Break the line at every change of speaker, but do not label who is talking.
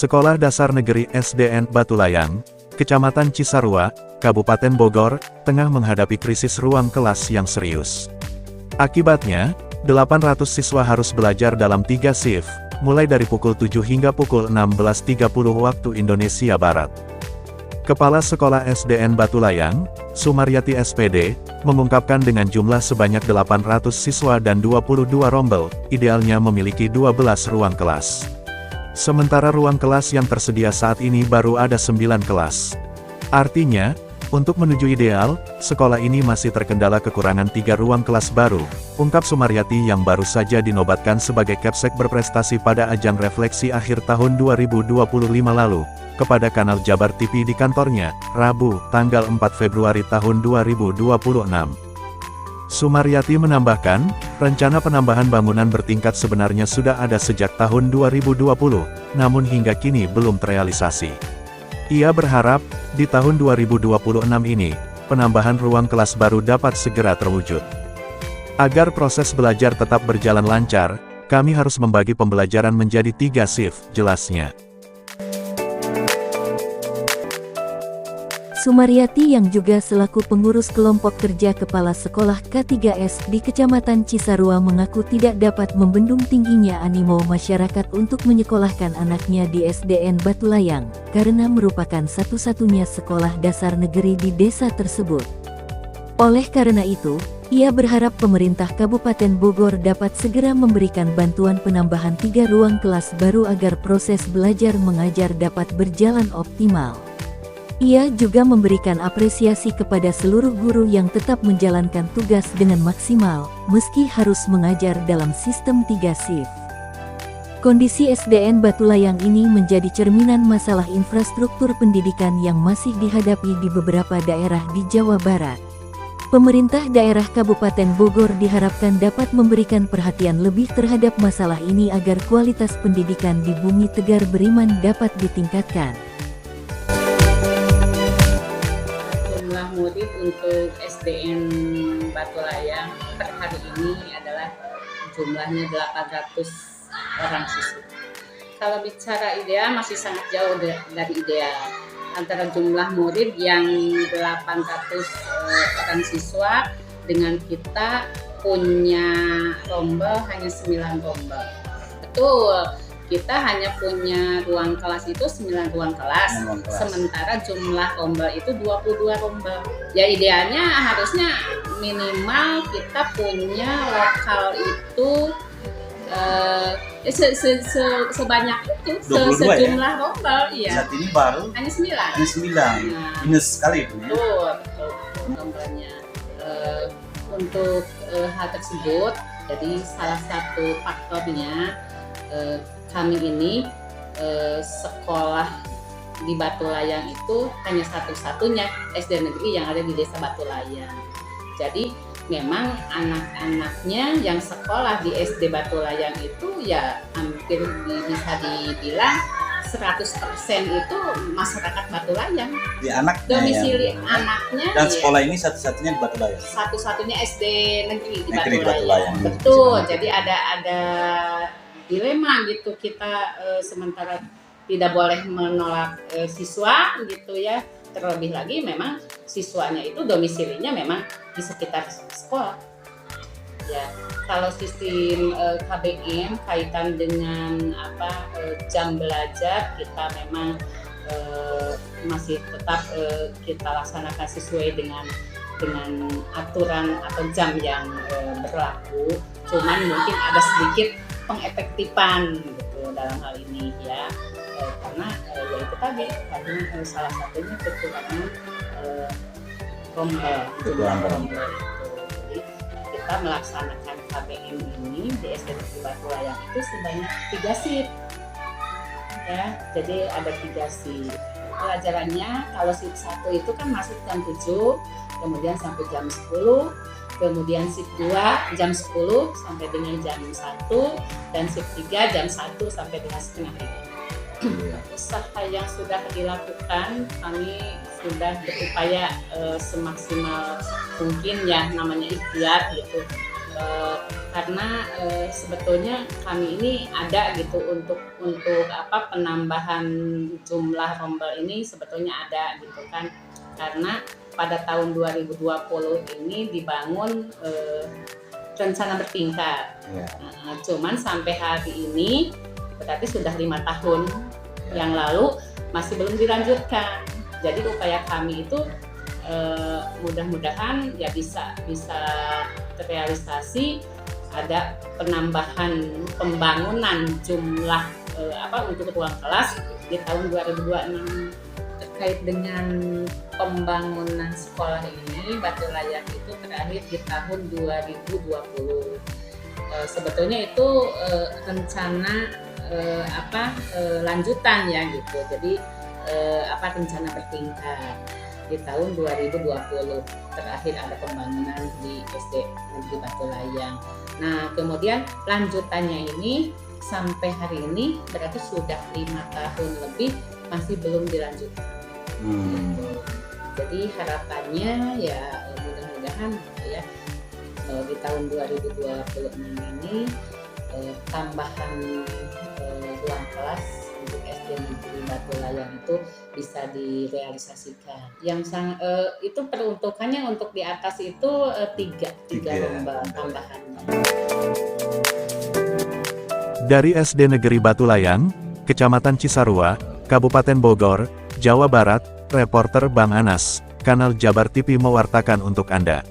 Sekolah Dasar Negeri SDN Batulayang, Kecamatan Cisarua, Kabupaten Bogor, tengah menghadapi krisis ruang kelas yang serius. Akibatnya, 800 siswa harus belajar dalam 3 shift, mulai dari pukul 7 hingga pukul 16.30 waktu Indonesia Barat. Kepala Sekolah SDN Batulayang, Sumaryati SPD, mengungkapkan dengan jumlah sebanyak 800 siswa dan 22 rombel, idealnya memiliki 12 ruang kelas. Sementara ruang kelas yang tersedia saat ini baru ada 9 kelas. Artinya, untuk menuju ideal, sekolah ini masih terkendala kekurangan 3 ruang kelas baru, ungkap Sumaryati yang baru saja dinobatkan sebagai Kapsek berprestasi pada ajang refleksi akhir tahun 2025 lalu, kepada kanal Jabar TV di kantornya, Rabu, tanggal 4 Februari tahun 2026. Sumaryati menambahkan, rencana penambahan bangunan bertingkat sebenarnya sudah ada sejak tahun 2020, namun hingga kini belum terrealisasi. Ia berharap, di tahun 2026 ini, penambahan ruang kelas baru dapat segera terwujud. Agar proses belajar tetap berjalan lancar, kami harus membagi pembelajaran menjadi 3 shift, jelasnya.
Sumaryati yang juga selaku pengurus kelompok kerja Kepala Sekolah K3S di Kecamatan Cisarua mengaku tidak dapat membendung tingginya animo masyarakat untuk menyekolahkan anaknya di SDN Batulayang, karena merupakan satu-satunya sekolah dasar negeri di desa tersebut. Oleh karena itu, ia berharap pemerintah Kabupaten Bogor dapat segera memberikan bantuan penambahan 3 ruang kelas baru agar proses belajar mengajar dapat berjalan optimal. Ia juga memberikan apresiasi kepada seluruh guru yang tetap menjalankan tugas dengan maksimal, meski harus mengajar dalam sistem 3 shift. Kondisi SDN Batulayang ini menjadi cerminan masalah infrastruktur pendidikan yang masih dihadapi di beberapa daerah di Jawa Barat. Pemerintah daerah Kabupaten Bogor diharapkan dapat memberikan perhatian lebih terhadap masalah ini agar kualitas pendidikan di Bumi Tegar Beriman dapat ditingkatkan.
Murid untuk SDN Batulayang per hari ini adalah jumlahnya 800 orang siswa. Kalau bicara ideal masih sangat jauh dari ideal. Antara jumlah murid yang 800 orang siswa dengan kita punya rombel hanya 9 rombel. Betul. Kita hanya punya ruang kelas itu 9 ruang kelas, sementara jumlah rombel itu 22 rombel. Ya idealnya harusnya minimal kita punya lokal itu sebanyak itu, sejumlah ya? Rombel. Iya.
Saat ini baru
hanya 9.
Nah, minus sekali itu.
Betul, rombelnya. Untuk hal tersebut, jadi salah satu faktornya kami ini sekolah di Batulayang itu hanya satu-satunya SD negeri yang ada di desa Batulayang. Jadi memang anak-anaknya yang sekolah di SD Batulayang itu ya hampir bisa dibilang 100% itu masyarakat Batulayang.
Di anaknya,
domisili
ya.
Anaknya.
Dan sekolah ini satu-satunya di Batulayang.
Satu-satunya SD negeri di
Batulayang.
Batulayang. Betul. Jadi ada dilema gitu, kita sementara tidak boleh menolak siswa gitu ya, terlebih lagi memang siswanya itu domisilinya memang di sekitar sekolah ya. Kalau sistem KBM kaitan dengan jam belajar, kita memang masih tetap kita laksanakan sesuai dengan aturan atau jam yang berlaku, cuman mungkin ada sedikit pengefektifan gitu dalam hal ini ya, karena ya itu tadi karena salah satunya kekurangan rombel itu. Jadi kita melaksanakan KBM ini di SD Negeri Batulayang itu sebanyak 3 shift ya, jadi ada 3 shift. Pelajarannya kalau shift 1 itu kan masuk jam 7, kemudian sampai jam 10, kemudian shift 2 jam 10 sampai dengan jam 1, dan shift 3 jam 1 sampai dengan setengah 3. Usaha yang sudah dilakukan, kami sudah berupaya semaksimal mungkin ya, namanya ikhtiar gitu. karena sebetulnya kami ini ada gitu untuk penambahan jumlah rombel ini sebetulnya ada gitu kan, karena pada tahun 2020 ini dibangun rencana bertingkat. Cuman sampai hari ini berarti sudah 5 tahun yang lalu masih belum dilanjutkan. Jadi upaya kami itu mudah-mudahan ya bisa terrealisasi, ada penambahan pembangunan jumlah untuk ruang kelas di tahun 2026. Terkait dengan pembangunan sekolah ini, Batu Layang itu terakhir di tahun 2020. Sebetulnya itu rencana lanjutan ya gitu. Jadi rencana bertingkat di tahun 2020 terakhir ada pembangunan di SD Negeri Batu Layang. Nah, kemudian lanjutannya ini sampai hari ini berarti sudah 5 tahun lebih masih belum dilanjutkan. Gitu. Jadi harapannya ya mudah-mudahan ya di tahun 2026 ini tambahan ruang kelas untuk SD Negeri Batu Layang itu bisa direalisasikan. Yang itu peruntukannya untuk di atas itu tiga rombel tambahannya.
Dari SD Negeri Batu Layang, Kecamatan Cisarua, Kabupaten Bogor, Jawa Barat, reporter Bang Anas, Kanal Jabar TV mewartakan untuk Anda.